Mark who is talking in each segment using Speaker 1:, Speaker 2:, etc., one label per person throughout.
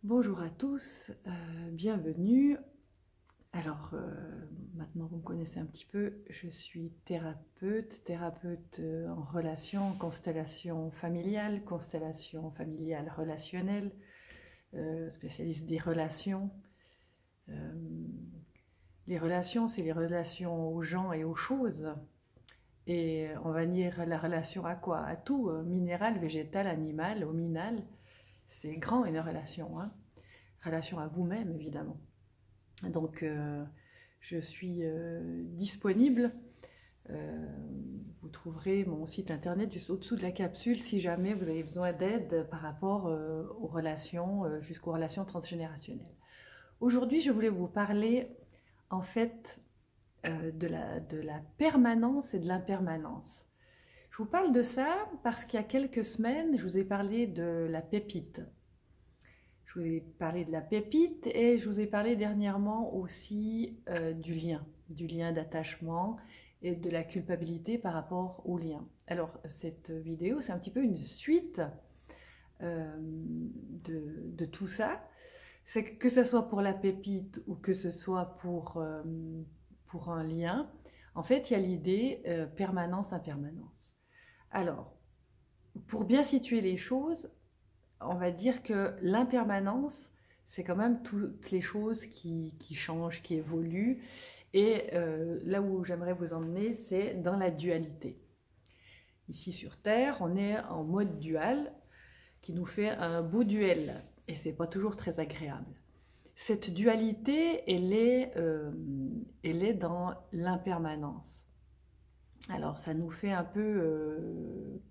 Speaker 1: Bonjour à tous, bienvenue. Alors, maintenant vous me connaissez un petit peu, je suis thérapeute en relation, constellation familiale relationnelle, spécialiste des relations. Euh, les relations, c'est les relations aux gens et aux choses. Et on va dire la relation à quoi? À tout, minéral, végétal, animal, hominal. C'est grand une relation, hein. Relation à vous-même, évidemment. Donc, je suis disponible. Euh, Vous trouverez mon site internet juste au-dessous de la capsule si jamais vous avez besoin d'aide par rapport aux relations, jusqu'aux relations transgénérationnelles. Aujourd'hui, je voulais vous parler en fait de la permanence et de l'impermanence. Je vous parle de ça parce qu'il y a quelques semaines, je vous ai parlé de la pépite. Je vous ai parlé de la pépite et je vous ai parlé dernièrement aussi du lien d'attachement et de la culpabilité par rapport au lien. Alors cette vidéo, c'est un petit peu une suite de tout ça. C'est que ce soit pour la pépite ou que ce soit pour un lien, en fait, il y a l'idée permanence-impermanence. Alors, pour bien situer les choses, on va dire que l'impermanence, c'est quand même toutes les choses qui changent, qui évoluent. Et là où j'aimerais vous emmener, c'est dans la dualité. Ici sur Terre, on est en mode dual qui nous fait un beau duel. Et c'est pas toujours très agréable. Cette dualité, elle est dans l'impermanence. Alors ça nous fait un peu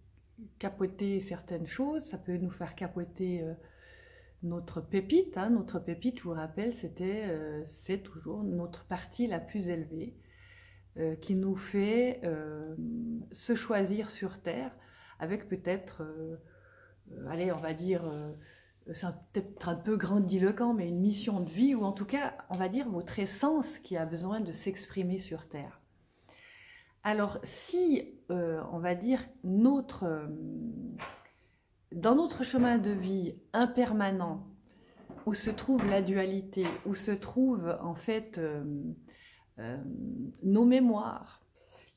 Speaker 1: capoter certaines choses, ça peut nous faire capoter notre pépite. Hein. Notre pépite, je vous rappelle, c'est toujours notre partie la plus élevée qui nous fait se choisir sur Terre avec peut-être, allez, on va dire, c'est peut-être un peu grandiloquent, mais une mission de vie, ou en tout cas, on va dire votre essence qui a besoin de s'exprimer sur Terre. Alors, si, on va dire, dans notre chemin de vie impermanent, où se trouve la dualité, où se trouvent en fait nos mémoires,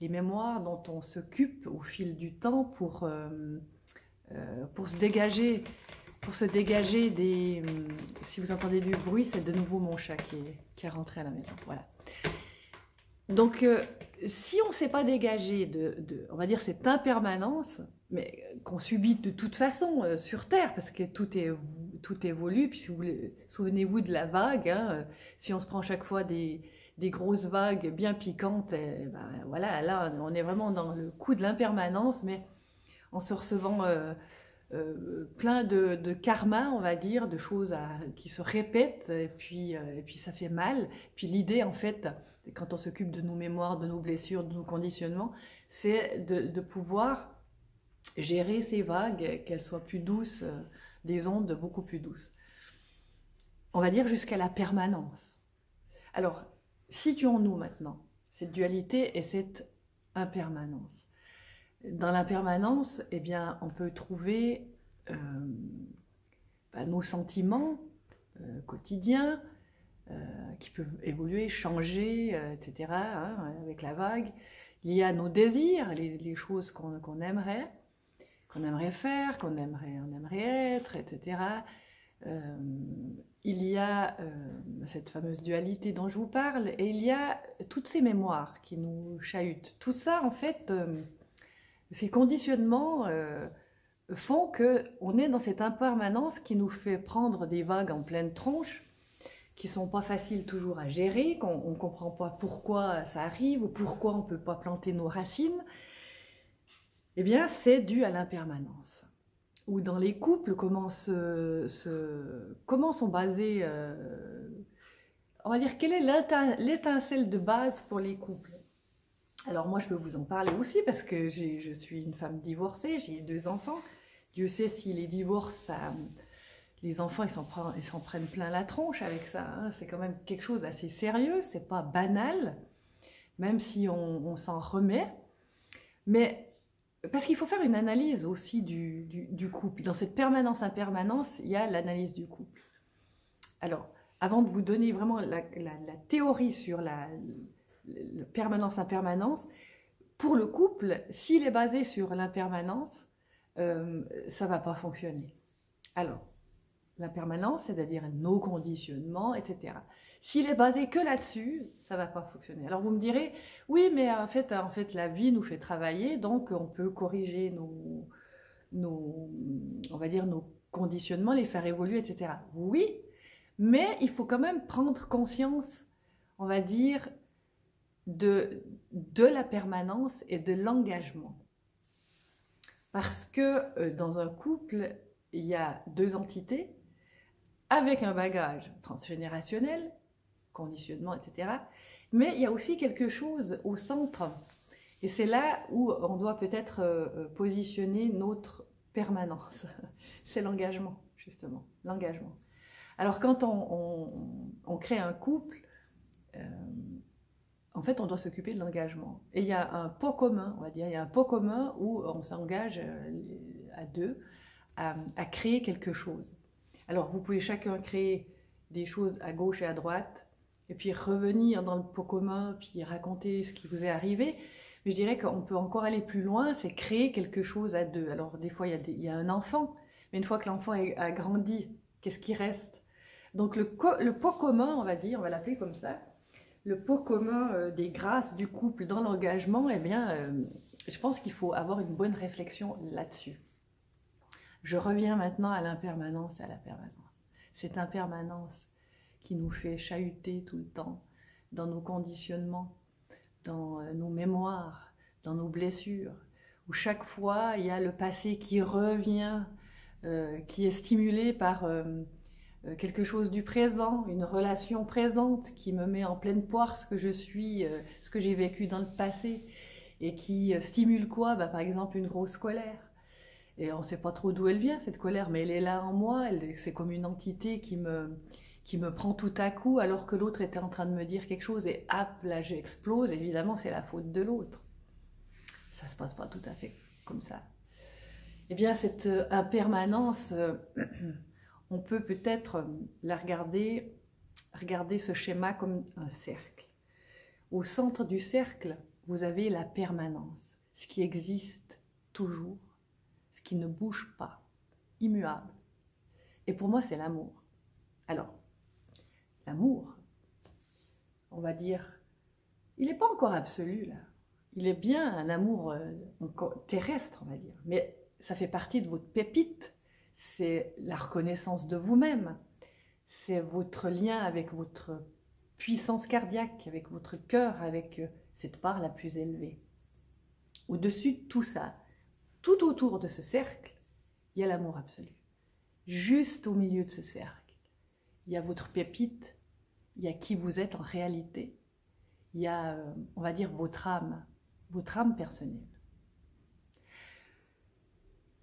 Speaker 1: les mémoires dont on s'occupe au fil du temps pour se dégager des... Si vous entendez du bruit, c'est de nouveau mon chat qui est rentré à la maison. Voilà. Donc, si on ne s'est pas dégagé on va dire, cette impermanence, mais qu'on subit de toute façon sur Terre, parce que tout évolue, puis si vous souvenez-vous de la vague, hein, si on se prend chaque fois des grosses vagues bien piquantes, ben, voilà, là on est vraiment dans le coup de l'impermanence, mais en se recevant plein de karma, on va dire, de choses qui se répètent, et puis ça fait mal. Puis l'idée, en fait, quand on s'occupe de nos mémoires, de nos blessures, de nos conditionnements, c'est de pouvoir gérer ces vagues, qu'elles soient plus douces, des ondes beaucoup plus douces. On va dire jusqu'à la permanence. Alors, situons-nous maintenant, cette dualité et cette impermanence. Dans l'impermanence, eh bien, on peut trouver nos sentiments quotidiens qui peuvent évoluer, changer, etc., hein, avec la vague. Il y a nos désirs, les choses qu'on aimerait faire, on aimerait être, etc. Il y a cette fameuse dualité dont je vous parle, et il y a toutes ces mémoires qui nous chahutent. Tout ça, en fait, ces conditionnements font qu'on est dans cette impermanence qui nous fait prendre des vagues en pleine tronche, qui ne sont pas faciles toujours à gérer, qu'on ne comprend pas pourquoi ça arrive, ou pourquoi on ne peut pas planter nos racines. Eh bien, c'est dû à l'impermanence. Ou dans les couples, comment sont basés... on va dire, quelle est l'étincelle de base pour les couples? Alors moi, je peux vous en parler aussi parce que je suis une femme divorcée, j'ai 2 enfants. Dieu sait si les divorces, les enfants, ils s'en prennent plein la tronche avec ça. Hein. C'est quand même quelque chose d'assez sérieux, c'est pas banal, même si on s'en remet. Mais parce qu'il faut faire une analyse aussi du couple. Dans cette permanence-impermanence, il y a l'analyse du couple. Alors, avant de vous donner vraiment la théorie sur la permanence-impermanence, pour le couple, s'il est basé sur l'impermanence, ça ne va pas fonctionner. Alors, l'impermanence, c'est-à-dire nos conditionnements, etc. S'il est basé que là-dessus, ça ne va pas fonctionner. Alors vous me direz, oui, mais en fait, la vie nous fait travailler, donc on peut corriger on va dire, nos conditionnements, les faire évoluer, etc. Oui, mais il faut quand même prendre conscience, on va dire, de la permanence et de l'engagement. Parce que dans un couple, il y a deux entités avec un bagage transgénérationnel, conditionnement, etc. Mais il y a aussi quelque chose au centre. Et c'est là où on doit peut-être positionner notre permanence. C'est l'engagement, justement, l'engagement. Alors quand on crée un couple, en fait, on doit s'occuper de l'engagement. Et il y a un pot commun, on va dire, il y a un pot commun où on s'engage à deux à créer quelque chose. Alors, vous pouvez chacun créer des choses à gauche et à droite, et puis revenir dans le pot commun, puis raconter ce qui vous est arrivé. Mais je dirais qu'on peut encore aller plus loin, c'est créer quelque chose à deux. Alors, des fois, il y a un enfant, mais une fois que l'enfant a grandi, qu'est-ce qui reste? Donc, le pot commun, on va dire, on va l'appeler comme ça, le pot commun des grâces du couple dans l'engagement, eh bien, je pense qu'il faut avoir une bonne réflexion là-dessus. Je reviens maintenant à l'impermanence et à la permanence. Cette impermanence qui nous fait chahuter tout le temps dans nos conditionnements, dans nos mémoires, dans nos blessures, où chaque fois il y a le passé qui revient, qui est stimulé par quelque chose du présent, une relation présente qui me met en pleine poire ce que je suis, ce que j'ai vécu dans le passé, et qui stimule quoi? Par exemple une grosse colère. Et on ne sait pas trop d'où elle vient, cette colère, mais elle est là en moi, c'est comme une entité qui me prend tout à coup alors que l'autre était en train de me dire quelque chose et hop, là j'explose. Évidemment, c'est la faute de l'autre. Ça ne se passe pas tout à fait comme ça. Eh bien, cette impermanence, on peut peut-être la regarder ce schéma comme un cercle. Au centre du cercle, vous avez la permanence, ce qui existe toujours, ce qui ne bouge pas, immuable. Et pour moi, c'est l'amour. Alors, l'amour, on va dire, il n'est pas encore absolu, là. Il est bien un amour terrestre, on va dire. Mais ça fait partie de votre pépite. C'est la reconnaissance de vous-même. C'est votre lien avec votre puissance cardiaque, avec votre cœur, avec cette part la plus élevée. Au-dessus de tout ça, tout autour de ce cercle, il y a l'amour absolu. Juste au milieu de ce cercle, il y a votre pépite, il y a qui vous êtes en réalité, il y a, on va dire, votre âme personnelle.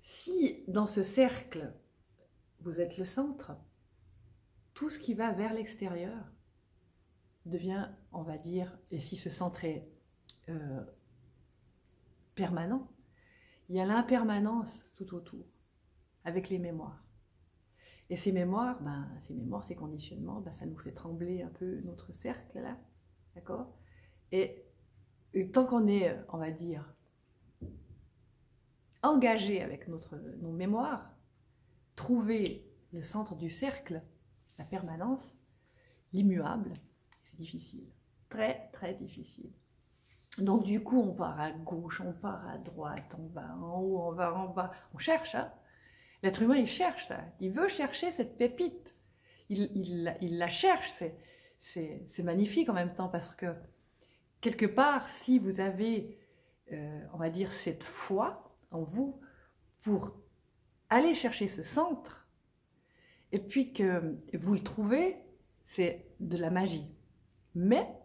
Speaker 1: Si dans ce cercle, vous êtes le centre, tout ce qui va vers l'extérieur devient, on va dire, et si ce centre est permanent, il y a l'impermanence tout autour, avec les mémoires. Et ces mémoires, ces conditionnements, ça nous fait trembler un peu notre cercle, là, d'accord? Et tant qu'on est, on va dire, engagé avec nos mémoires, trouver le centre du cercle, la permanence, l'immuable, c'est difficile, très très difficile. Donc du coup, on part à gauche, on part à droite, on va en haut, on va en bas, on cherche, hein. L'être humain, il cherche ça, il veut chercher cette pépite, il la cherche, c'est magnifique en même temps, parce que quelque part, si vous avez, on va dire, cette foi en vous, pour aller chercher ce centre, et puis que vous le trouvez, c'est de la magie. Mais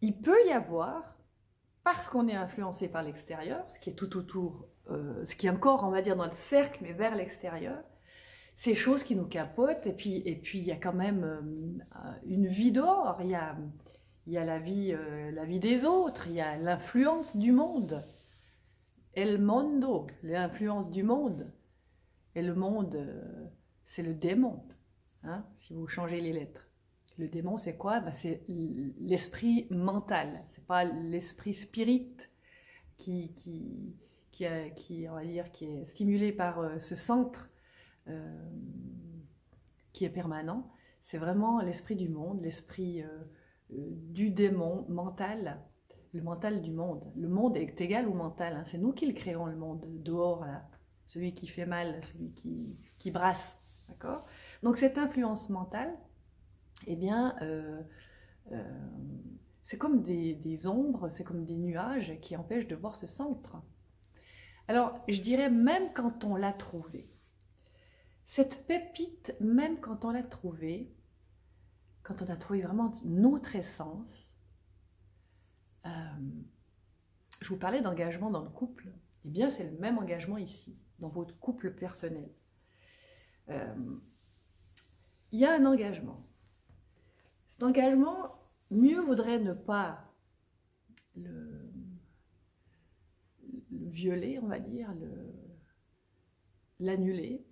Speaker 1: il peut y avoir, parce qu'on est influencé par l'extérieur, ce qui est tout autour, ce qui est encore, on va dire, dans le cercle, mais vers l'extérieur, ces choses qui nous capotent, et puis il y a quand même une vie dehors, il y a la vie des autres, il y a l'influence du monde, el mondo, l'influence du monde, et le monde, c'est le démon. hein, si vous changez les lettres. Le démon, c'est quoi? Ben, c'est l'esprit mental, c'est pas l'esprit spirit on va dire, qui est stimulé par ce centre qui est permanent. C'est vraiment l'esprit du monde, l'esprit du démon mental, le mental du monde. Le monde est égal au mental, hein. C'est nous qui le créons, le monde, dehors, là. Celui qui fait mal, celui qui brasse, d'accord? Donc cette influence mentale, eh bien, c'est comme des ombres, c'est comme des nuages qui empêchent de voir ce centre. Alors, je dirais même quand on l'a trouvé, cette pépite, même quand on l'a trouvée, quand on a trouvé vraiment notre essence, je vous parlais d'engagement dans le couple, eh bien c'est le même engagement ici, dans votre couple personnel. Il y a un engagement. Cet engagement, mieux vaudrait ne pas le violer, on va dire, l'annuler,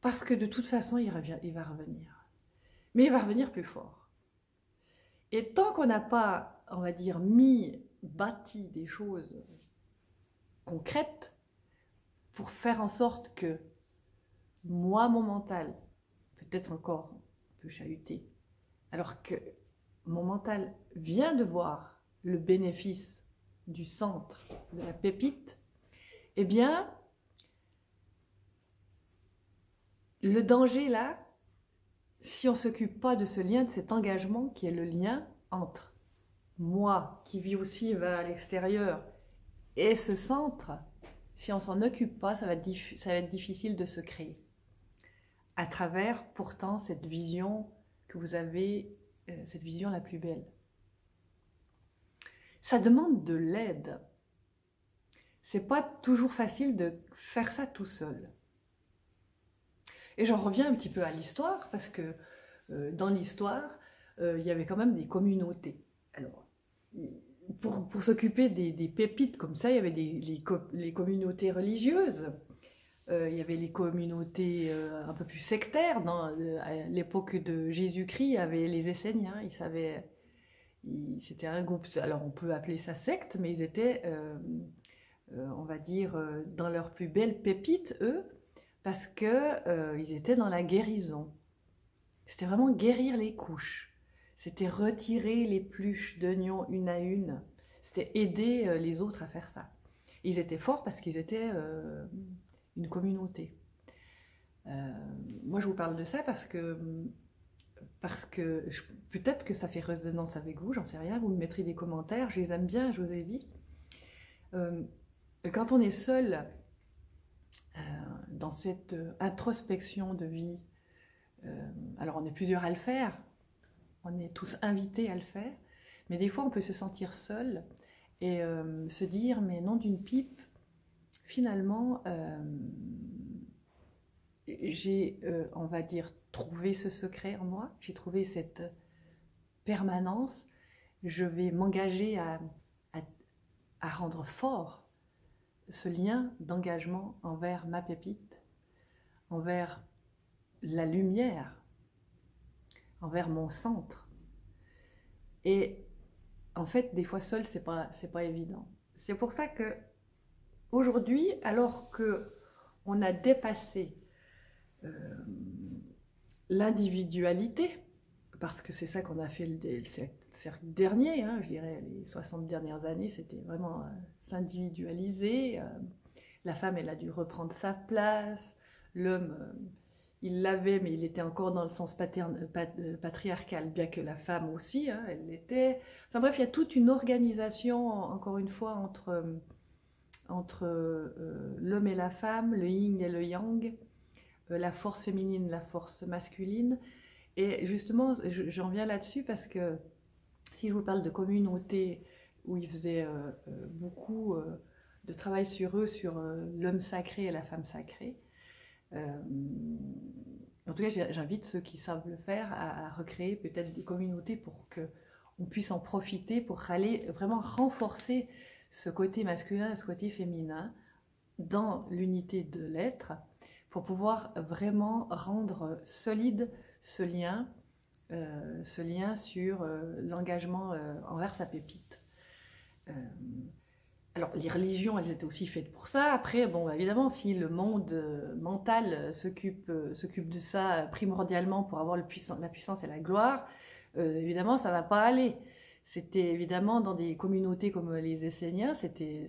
Speaker 1: parce que de toute façon, il va revenir. Mais il va revenir plus fort. Et tant qu'on n'a pas, on va dire, bâti des choses concrètes pour faire en sorte que moi, mon mental, peut-être encore un peu chahuté, alors que mon mental vient de voir le bénéfice du centre, de la pépite, eh bien, le danger là, si on ne s'occupe pas de ce lien, de cet engagement qui est le lien entre moi, qui vis aussi à l'extérieur, et ce centre, si on ne s'en occupe pas, ça va être difficile de se créer. À travers, pourtant, cette vision que vous avez, cette vision la plus belle. Ça demande de l'aide. C'est pas toujours facile de faire ça tout seul. Et j'en reviens un petit peu à l'histoire, parce que dans l'histoire, il y avait quand même des communautés. Alors, pour s'occuper des pépites comme ça, il y avait les communautés religieuses, il y avait les communautés un peu plus sectaires. À l'époque de Jésus-Christ, il y avait les Esséniens, c'était un groupe, alors on peut appeler ça secte, mais ils étaient, on va dire, dans leur plus belle pépite, eux, parce qu'ils étaient dans la guérison. C'était vraiment guérir les couches. C'était retirer les pluches d'oignons une à une. C'était aider les autres à faire ça. Ils étaient forts parce qu'ils étaient une communauté. Moi, je vous parle de ça parce que peut-être que ça fait résonance avec vous, j'en sais rien, vous me mettrez des commentaires, je les aime bien, je vous ai dit. Quand on est seul dans cette introspection de vie, alors on est plusieurs à le faire, on est tous invités à le faire, mais des fois on peut se sentir seul et se dire, mais non d'une pipe, finalement, j'ai, on va dire, trouvé ce secret en moi, j'ai trouvé cette permanence, je vais m'engager à rendre fort ce lien d'engagement envers ma pépite, envers la lumière, envers mon centre. Et en fait, des fois seul, c'est pas évident. C'est pour ça que aujourd'hui, alors que on a dépassé l'individualité, parce que c'est ça qu'on a fait le cercle dernier, hein, je dirais les 60 dernières années, c'était vraiment s'individualiser. La femme, elle a dû reprendre sa place, l'homme, il l'avait, mais il était encore dans le sens patriarcal, bien que la femme aussi, hein, elle l'était. Enfin bref, il y a toute une organisation, encore une fois, entre l'homme et la femme, le yin et le yang, la force féminine, la force masculine. Et justement, j'en viens là-dessus parce que si je vous parle de communautés où ils faisaient beaucoup de travail sur eux, sur l'homme sacré et la femme sacrée, en tout cas, j'invite ceux qui savent le faire à recréer peut-être des communautés pour qu'on puisse en profiter, pour aller vraiment renforcer ce côté masculin et ce côté féminin dans l'unité de l'être, pour pouvoir vraiment rendre solide ce lien sur l'engagement envers sa pépite. Alors, les religions, elles étaient aussi faites pour ça. Après, bon, évidemment, si le monde mental s'occupe de ça primordialement pour avoir la puissance et la gloire, évidemment, ça ne va pas aller. C'était évidemment dans des communautés comme les Esséniens, c'était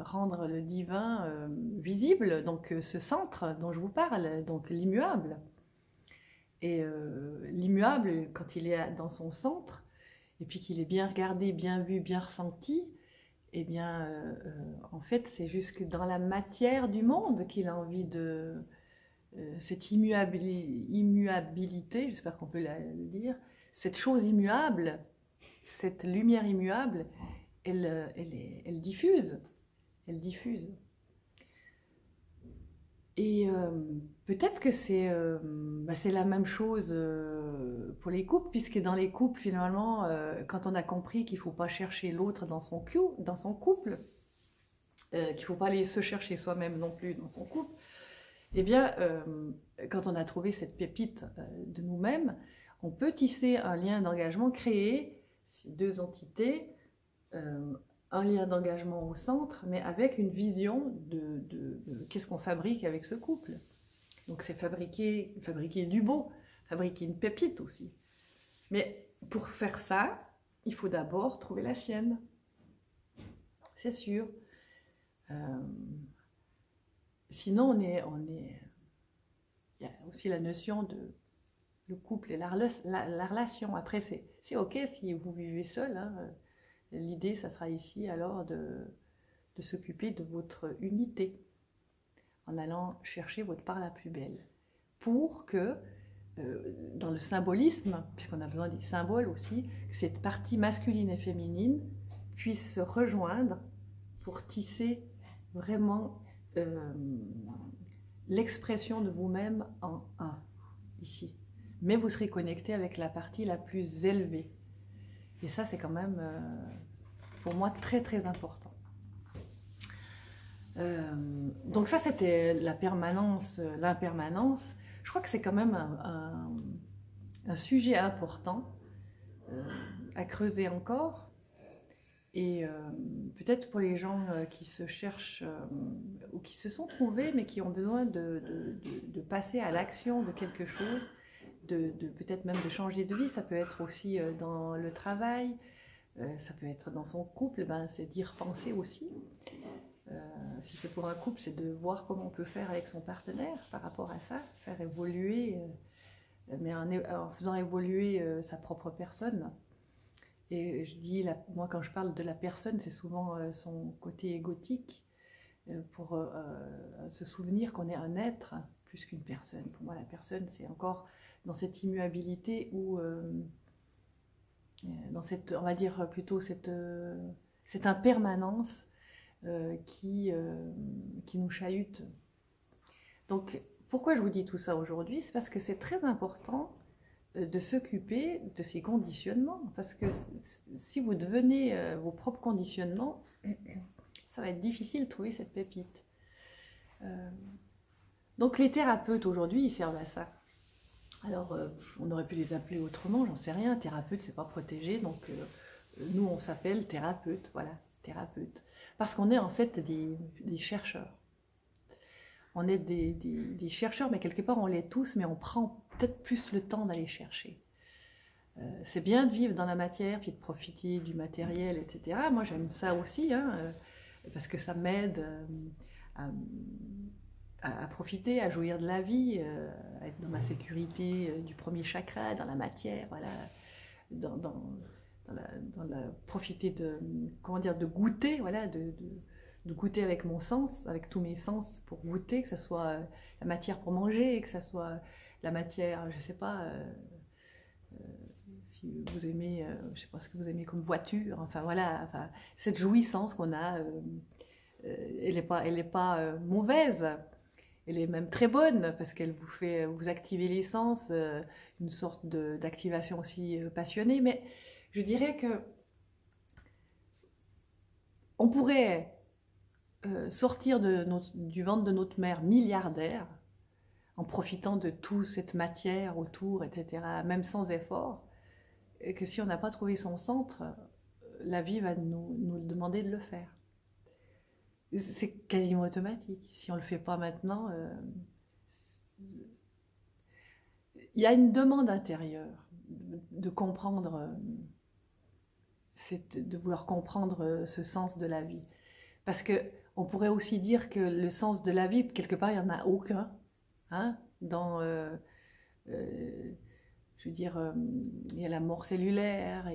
Speaker 1: rendre le divin visible, donc ce centre dont je vous parle, donc l'immuable. Et l'immuable, quand il est dans son centre, et puis qu'il est bien regardé, bien vu, bien ressenti, eh bien, en fait, c'est jusque dans la matière du monde qu'il a envie de... cette immuabilité, j'espère qu'on peut le dire, cette chose immuable, cette lumière immuable, elle diffuse. Elle diffuse. Et peut-être que c'est la même chose pour les couples, puisque dans les couples, finalement, quand on a compris qu'il ne faut pas chercher l'autre dans son couple, qu'il ne faut pas aller se chercher soi-même non plus dans son couple, eh bien, quand on a trouvé cette pépite de nous-mêmes, on peut tisser un lien d'engagement, créer ces deux entités, un lien d'engagement au centre, mais avec une vision de qu'est-ce qu'on fabrique avec ce couple. Donc c'est fabriquer du beau, fabriquer une pépite aussi. Mais pour faire ça, il faut d'abord trouver la sienne. C'est sûr. Sinon, il y a aussi la notion de le couple et la relation. Après, c'est ok si vous vivez seul, hein. L'idée, ça sera ici alors de s'occuper de votre unité en allant chercher votre part la plus belle. Pour que, dans le symbolisme, puisqu'on a besoin des symboles aussi, que cette partie masculine et féminine puisse se rejoindre pour tisser vraiment l'expression de vous-même en un, ici. Mais vous serez connecté avec la partie la plus élevée. Et ça, c'est quand même, pour moi, très, très important. Donc ça, c'était la permanence, l'impermanence. Je crois que c'est quand même un sujet important à creuser encore. Et peut-être pour les gens qui se cherchent ou qui se sont trouvés, mais qui ont besoin de passer à l'action de quelque chose, peut-être même de changer de vie, ça peut être aussi dans le travail, ça peut être dans son couple, c'est d'y repenser aussi. Si c'est pour un couple, c'est de voir comment on peut faire avec son partenaire par rapport à ça, faire évoluer, mais en faisant évoluer sa propre personne. Et je dis, moi quand je parle de la personne, c'est souvent son côté égotique, pour se souvenir qu'on est un être plus qu'une personne. Pour moi, la personne, c'est encore dans cette immuabilité ou dans cette, on va dire plutôt cette impermanence qui nous chahute. Donc, pourquoi je vous dis tout ça aujourd'hui? C'est parce que c'est très important de s'occuper de ces conditionnements. Parce que si vous devenez vos propres conditionnements, ça va être difficile de trouver cette pépite. Donc les thérapeutes aujourd'hui, ils servent à ça. Alors, on aurait pu les appeler autrement, j'en sais rien. Thérapeute, c'est pas protégé, donc nous, on s'appelle thérapeute, voilà, thérapeute. Parce qu'on est en fait des chercheurs. On est des chercheurs, mais quelque part, on l'est tous, mais on prend peut-être plus le temps d'aller chercher. C'est bien de vivre dans la matière, puis de profiter du matériel, etc. Moi, j'aime ça aussi, hein, parce que ça m'aide à profiter, à jouir de la vie, à être dans ma sécurité du premier chakra, dans la matière, voilà, profiter de goûter, voilà, de goûter avec mon sens, avec tous mes sens pour goûter, que ce soit la matière pour manger, que ce soit la matière, je sais pas, si vous aimez, je sais pas ce que vous aimez comme voiture, enfin voilà, enfin, cette jouissance qu'on a, elle est pas mauvaise. Elle est même très bonne parce qu'elle vous fait vous activer les sens, une sorte d'activation aussi passionnée. Mais je dirais que on pourrait sortir du ventre de notre mère milliardaire, en profitant de toute cette matière autour, etc., même sans effort, et que si on n'a pas trouvé son centre, la vie va nous demander de le faire. C'est quasiment automatique. Si on ne le fait pas maintenant, il y a une demande intérieure de comprendre, de vouloir comprendre ce sens de la vie. Parce que on pourrait aussi dire que le sens de la vie, quelque part, il n'y en a aucun. Hein, je veux dire, il y a la mort cellulaire,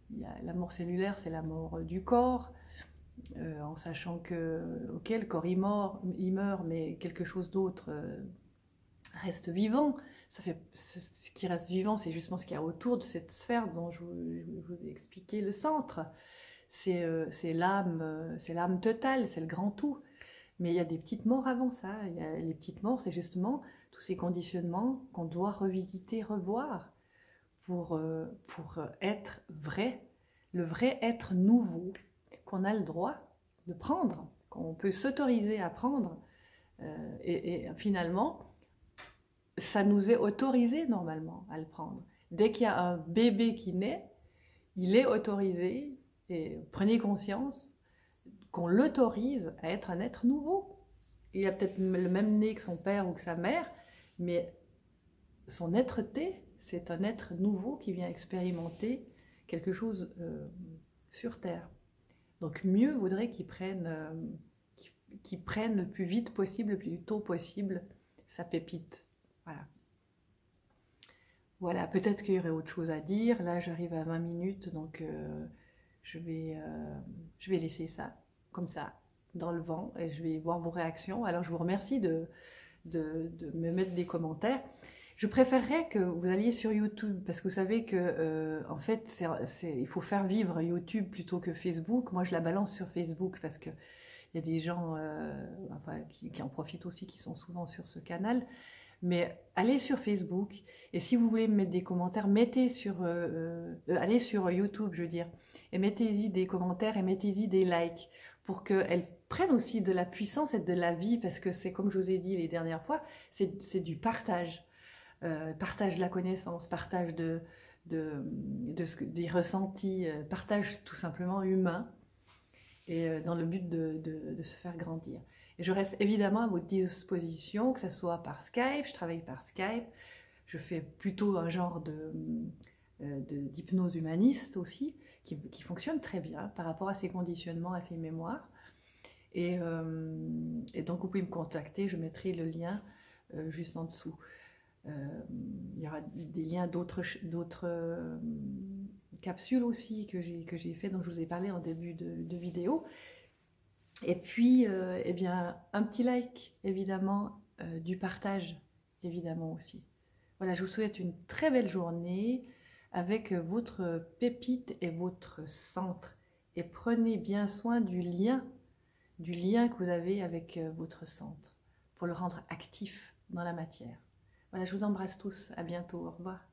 Speaker 1: la mort cellulaire, c'est la mort du corps, en sachant que, ok, le corps il meurt, mais quelque chose d'autre reste vivant. Ce qui reste vivant, c'est justement ce qu'il y a autour de cette sphère dont je vous ai expliqué le centre. C'est l'âme totale, c'est le grand tout. Mais il y a des petites morts avant ça. Les petites morts, c'est justement tous ces conditionnements qu'on doit revisiter, revoir pour être vrai, le vrai être nouveau qu'on a le droit de prendre, qu'on peut s'autoriser à prendre. Et finalement, ça nous est autorisé normalement à le prendre. Dès qu'il y a un bébé qui naît, il est autorisé, et prenez conscience qu'on l'autorise à être un être nouveau. Il a peut-être le même nez que son père ou que sa mère, mais son être-té, c'est un être nouveau qui vient expérimenter quelque chose sur Terre. Donc mieux vaudrait qu'il prenne le plus vite possible, le plus tôt possible, sa pépite. Voilà. Voilà, peut-être qu'il y aurait autre chose à dire. Là, j'arrive à 20 minutes, donc je vais laisser ça, comme ça, dans le vent, et je vais voir vos réactions. Alors, je vous remercie de me mettre des commentaires. Je préférerais que vous alliez sur YouTube, parce que vous savez que, en fait, il faut faire vivre YouTube plutôt que Facebook. Moi, je la balance sur Facebook, parce que il y a des gens qui en profitent aussi, qui sont souvent sur ce canal. Mais allez sur Facebook, et si vous voulez me mettre des commentaires, allez sur YouTube, je veux dire, et mettez-y des commentaires et mettez-y des likes pour qu'elles prennent aussi de la puissance et de la vie, parce que c'est comme je vous ai dit les dernières fois, c'est du partage. Partage de la connaissance, partage des ressentis, partage tout simplement humain, et dans le but de se faire grandir. Et je reste évidemment à votre disposition, que ce soit par Skype, je travaille par Skype, je fais plutôt un genre d'hypnose humaniste aussi, qui fonctionne très bien par rapport à ces conditionnements, à ces mémoires. Et donc vous pouvez me contacter, je mettrai le lien juste en dessous. Il y aura des liens d'autres capsules aussi que j'ai fait, dont je vous ai parlé en début de vidéo. Et puis, eh bien, un petit like, évidemment, du partage, évidemment aussi. Voilà, je vous souhaite une très belle journée avec votre pépite et votre centre. Et prenez bien soin du lien que vous avez avec votre centre, pour le rendre actif dans la matière. Voilà, je vous embrasse tous, à bientôt, au revoir.